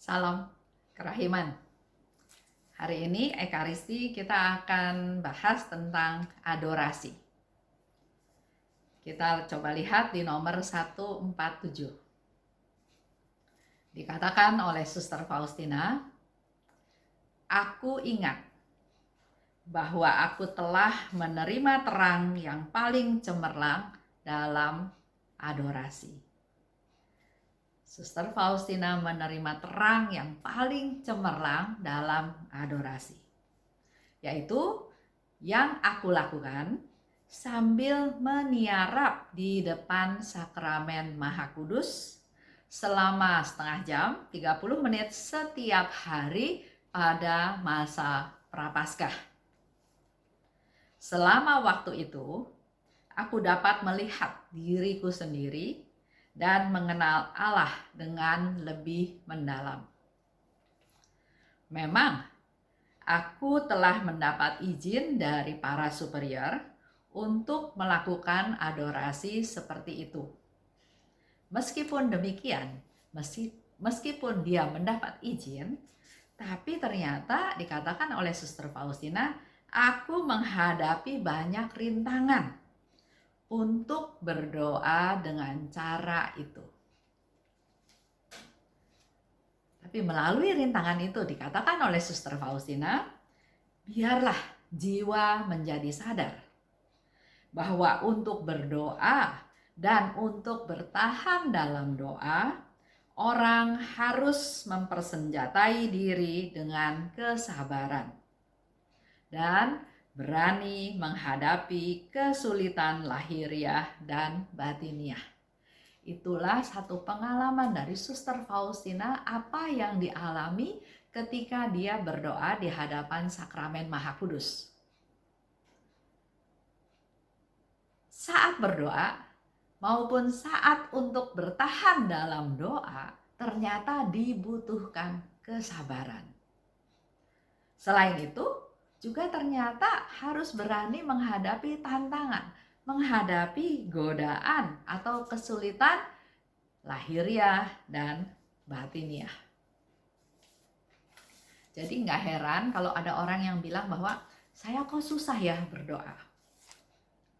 Salam kerahiman. Hari ini Ekaristi kita akan bahas tentang adorasi. Kita coba lihat di nomor 147. Dikatakan oleh Suster Faustina, "Aku ingat bahwa aku telah menerima terang yang paling cemerlang dalam adorasi." Suster Faustina menerima terang yang paling cemerlang dalam adorasi, yaitu yang aku lakukan sambil meniarap di depan sakramen Maha Kudus selama setengah jam, 30 menit setiap hari pada masa Prapaskah. Selama waktu itu, aku dapat melihat diriku sendiri dan mengenal Allah dengan lebih mendalam. Memang, aku telah mendapat izin dari para superior untuk melakukan adorasi seperti itu. Meskipun demikian, meskipun dia mendapat izin, tapi ternyata dikatakan oleh Suster Faustina, aku menghadapi banyak rintangan untuk berdoa dengan cara itu. Tapi melalui rintangan itu dikatakan oleh Suster Faustina, biarlah jiwa menjadi sadar bahwa untuk berdoa dan untuk bertahan dalam doa, orang harus mempersenjatai diri dengan kesabaran dan berani menghadapi kesulitan lahiriah dan batiniah. Itulah satu pengalaman dari Suster Faustina apa yang dialami ketika dia berdoa di hadapan sakramen Maha Kudus. Saat berdoa maupun saat untuk bertahan dalam doa ternyata dibutuhkan kesabaran. Selain itu, juga ternyata harus berani menghadapi tantangan, menghadapi godaan atau kesulitan lahiriah dan batiniah. Jadi nggak heran kalau ada orang yang bilang bahwa saya kok susah ya berdoa.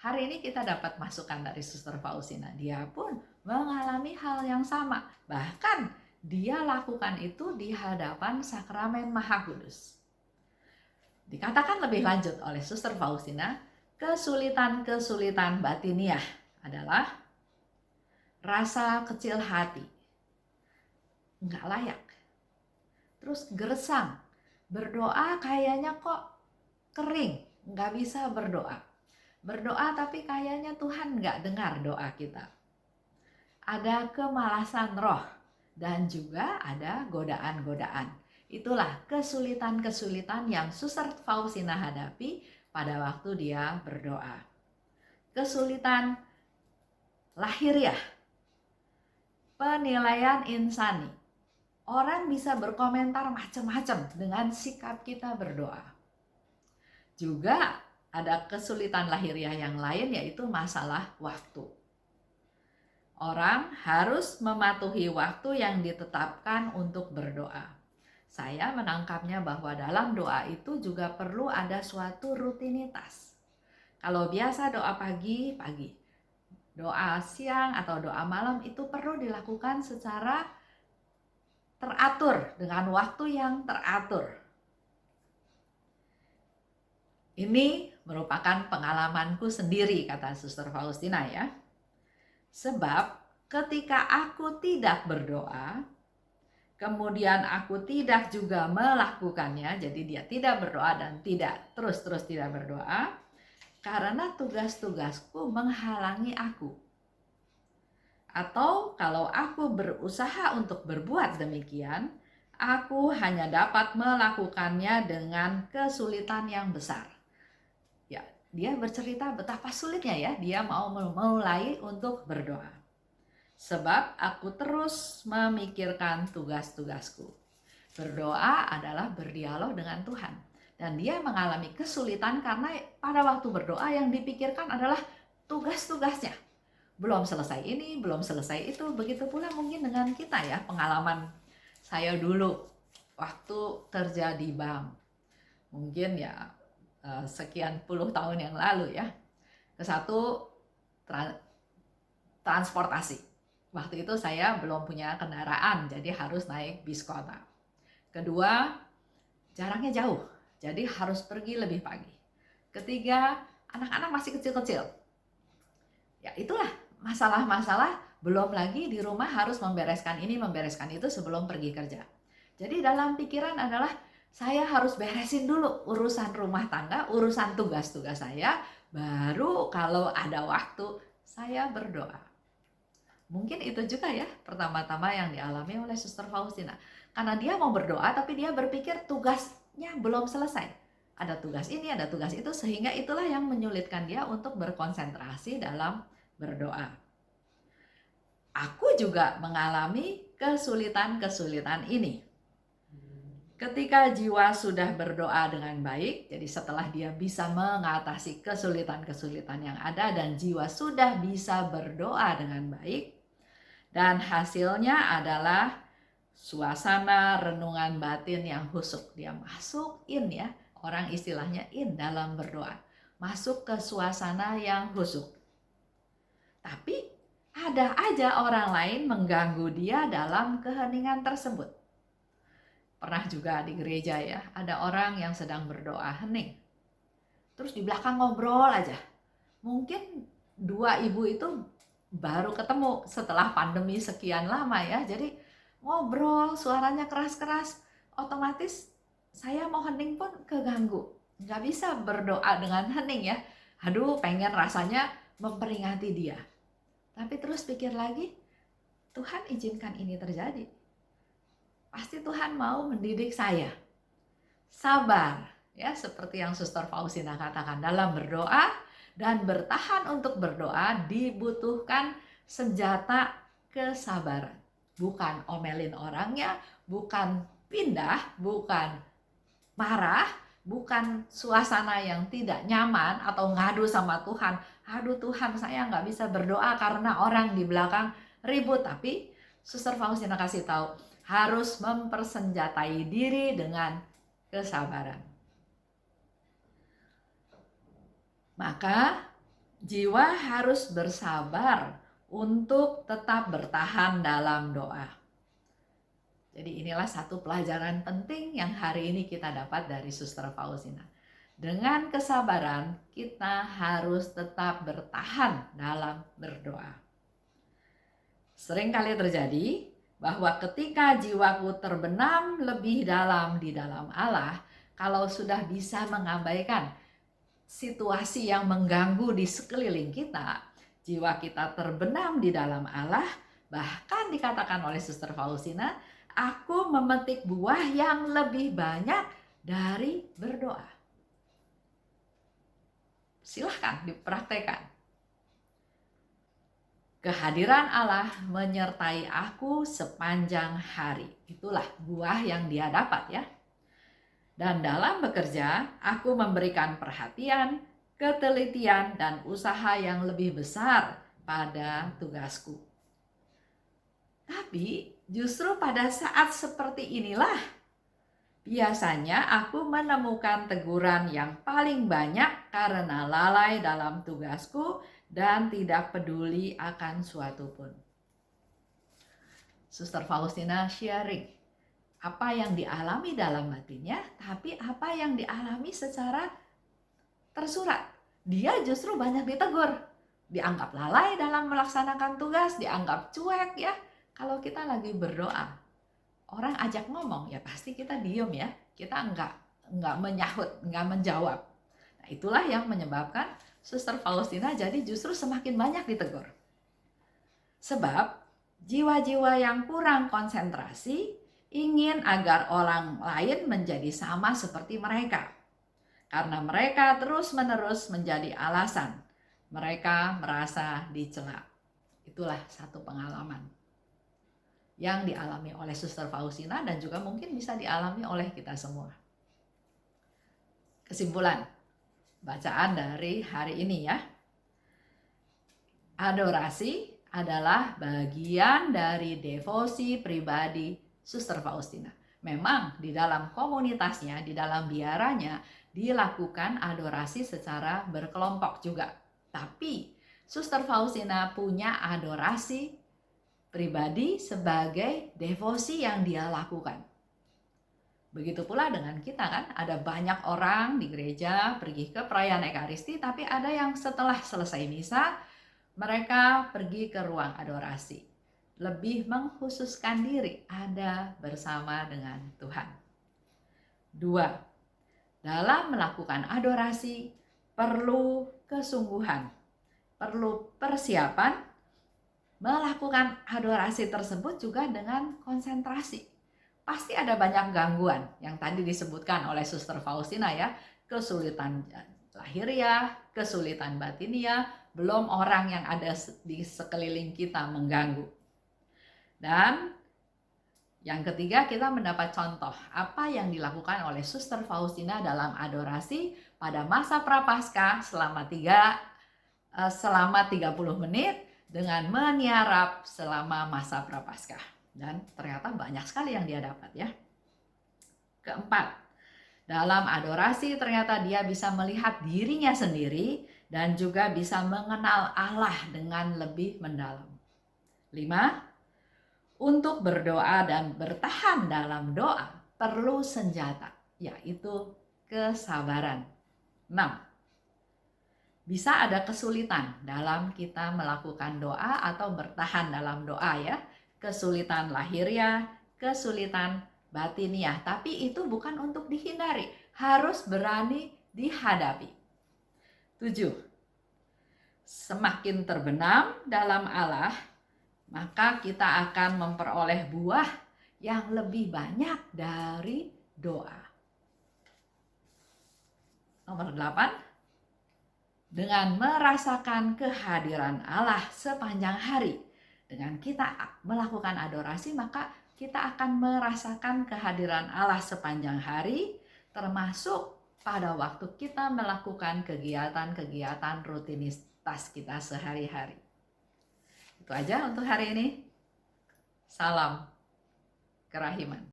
Hari ini kita dapat masukan dari Suster Faustina. Dia pun mengalami hal yang sama. Bahkan dia lakukan itu di hadapan sakramen Maha Kudus. Dikatakan lebih lanjut oleh Suster Faustina, kesulitan-kesulitan batiniah adalah rasa kecil hati, nggak layak, terus gersang, berdoa kayaknya kok kering, nggak bisa berdoa. Berdoa tapi kayaknya Tuhan nggak dengar doa kita. Ada kemalasan roh dan juga ada godaan-godaan. Itulah kesulitan-kesulitan yang Suster Faustina hadapi pada waktu dia berdoa. Kesulitan lahiriah, penilaian insani. Orang bisa berkomentar macam-macam dengan sikap kita berdoa. Juga ada kesulitan lahiriah yang lain, yaitu masalah waktu. Orang harus mematuhi waktu yang ditetapkan untuk berdoa. Saya menangkapnya bahwa dalam doa itu juga perlu ada suatu rutinitas. Kalau biasa doa pagi, doa siang atau doa malam itu perlu dilakukan secara teratur dengan waktu yang teratur. Ini merupakan pengalamanku sendiri, kata Suster Faustina ya. Sebab ketika aku tidak berdoa, kemudian aku tidak juga melakukannya, jadi dia tidak berdoa dan terus tidak berdoa, karena tugas-tugasku menghalangi aku. Atau kalau aku berusaha untuk berbuat demikian, aku hanya dapat melakukannya dengan kesulitan yang besar. Ya, dia bercerita betapa sulitnya ya dia mau memulai untuk berdoa. Sebab aku terus memikirkan tugas-tugasku. Berdoa adalah berdialog dengan Tuhan. Dan dia mengalami kesulitan karena pada waktu berdoa yang dipikirkan adalah tugas-tugasnya. Belum selesai ini, belum selesai itu. Begitu pula mungkin dengan kita ya, pengalaman saya dulu waktu kerja di bank, mungkin ya sekian puluh tahun yang lalu ya. Kesatu, transportasi. Waktu itu saya belum punya kendaraan, jadi harus naik bis kota. Kedua, jaraknya jauh, jadi harus pergi lebih pagi. Ketiga, anak-anak masih kecil-kecil. Ya itulah masalah-masalah, belum lagi di rumah harus membereskan ini, membereskan itu sebelum pergi kerja. Jadi dalam pikiran adalah saya harus beresin dulu urusan rumah tangga, urusan tugas-tugas saya, baru kalau ada waktu saya berdoa. Mungkin itu juga ya pertama-tama yang dialami oleh Suster Faustina. Karena dia mau berdoa tapi dia berpikir tugasnya belum selesai. Ada tugas ini, ada tugas itu, sehingga itulah yang menyulitkan dia untuk berkonsentrasi dalam berdoa. Aku juga mengalami kesulitan-kesulitan ini. Ketika jiwa sudah berdoa dengan baik, jadi setelah dia bisa mengatasi kesulitan-kesulitan yang ada dan jiwa sudah bisa berdoa dengan baik, dan hasilnya adalah suasana renungan batin yang khusyuk. Dia masuk in ya, orang istilahnya in dalam berdoa. Masuk ke suasana yang khusyuk. Tapi ada aja orang lain mengganggu dia dalam keheningan tersebut. Pernah juga di gereja ya, ada orang yang sedang berdoa hening. Terus di belakang ngobrol aja. Mungkin dua ibu itu baru ketemu setelah pandemi sekian lama ya. Jadi ngobrol, suaranya keras-keras. Otomatis saya mau hening pun keganggu. Nggak bisa berdoa dengan hening ya. Aduh, pengen rasanya memperingati dia. Tapi terus pikir lagi, Tuhan izinkan ini terjadi. Pasti Tuhan mau mendidik saya. Sabar, ya seperti yang Suster Faustina katakan, dalam berdoa dan bertahan untuk berdoa dibutuhkan senjata kesabaran. Bukan omelin orangnya, bukan pindah, bukan marah, bukan suasana yang tidak nyaman atau ngadu sama Tuhan. Aduh Tuhan, saya nggak bisa berdoa karena orang di belakang ribut. Tapi Suster Faustina kasih tahu, harus mempersenjatai diri dengan kesabaran. Maka jiwa harus bersabar untuk tetap bertahan dalam doa. Jadi inilah satu pelajaran penting yang hari ini kita dapat dari Suster Faustina. Dengan kesabaran kita harus tetap bertahan dalam berdoa. Seringkali terjadi bahwa ketika jiwaku terbenam lebih dalam di dalam Allah, kalau sudah bisa mengabaikan situasi yang mengganggu di sekeliling kita, jiwa kita terbenam di dalam Allah, bahkan dikatakan oleh Suster Faustina, aku memetik buah yang lebih banyak dari berdoa. Silahkan dipraktekkan. Kehadiran Allah menyertai aku sepanjang hari. Itulah buah yang dia dapat ya. Dan dalam bekerja, aku memberikan perhatian, ketelitian, dan usaha yang lebih besar pada tugasku. Tapi justru pada saat seperti inilah, biasanya aku menemukan teguran yang paling banyak karena lalai dalam tugasku dan tidak peduli akan suatu pun. Suster Faustina sharing apa yang dialami dalam batinnya, tapi apa yang dialami secara tersurat. Dia justru banyak ditegur, dianggap lalai dalam melaksanakan tugas, dianggap cuek ya. Kalau kita lagi berdoa, orang ajak ngomong ya pasti kita diem ya, kita enggak menyahut, enggak menjawab. Nah, itulah yang menyebabkan Suster Faustina jadi justru semakin banyak ditegur. Sebab jiwa-jiwa yang kurang konsentrasi ingin agar orang lain menjadi sama seperti mereka. Karena mereka terus-menerus menjadi alasan. Mereka merasa dicela. Itulah satu pengalaman yang dialami oleh Suster Faustina dan juga mungkin bisa dialami oleh kita semua. Kesimpulan bacaan dari hari ini ya. Adorasi adalah bagian dari devosi pribadi Suster Faustina. Memang di dalam komunitasnya, di dalam biaranya, dilakukan adorasi secara berkelompok juga. Tapi Suster Faustina punya adorasi pribadi sebagai devosi yang dia lakukan. Begitu pula dengan kita kan, ada banyak orang di gereja pergi ke perayaan Ekaristi, tapi ada yang setelah selesai misa, mereka pergi ke ruang adorasi. Lebih mengkhususkan diri ada bersama dengan Tuhan. 2. Dalam melakukan adorasi perlu kesungguhan, perlu persiapan. Melakukan adorasi tersebut juga dengan konsentrasi. Pasti ada banyak gangguan yang tadi disebutkan oleh Suster Faustina ya, kesulitan lahiriah, kesulitan batiniah, belum orang yang ada di sekeliling kita mengganggu. Dan yang ketiga, kita mendapat contoh apa yang dilakukan oleh Suster Faustina dalam adorasi pada masa Prapaskah selama 30 menit dengan meniarap selama masa Prapaskah. Dan ternyata banyak sekali yang dia dapat ya. Keempat, dalam adorasi ternyata dia bisa melihat dirinya sendiri dan juga bisa mengenal Allah dengan lebih mendalam. 5, untuk berdoa dan bertahan dalam doa perlu senjata, yaitu kesabaran. 6, bisa ada kesulitan dalam kita melakukan doa atau bertahan dalam doa ya. Kesulitan lahiriah, kesulitan batiniah. Tapi itu bukan untuk dihindari, harus berani dihadapi. 7. Semakin terbenam dalam Allah, maka kita akan memperoleh buah yang lebih banyak dari doa. Nomor 8. Dengan merasakan kehadiran Allah sepanjang hari. Dengan kita melakukan adorasi, maka kita akan merasakan kehadiran Allah sepanjang hari, termasuk pada waktu kita melakukan kegiatan-kegiatan rutinitas kita sehari-hari. Itu aja untuk hari ini. Salam kerahiman.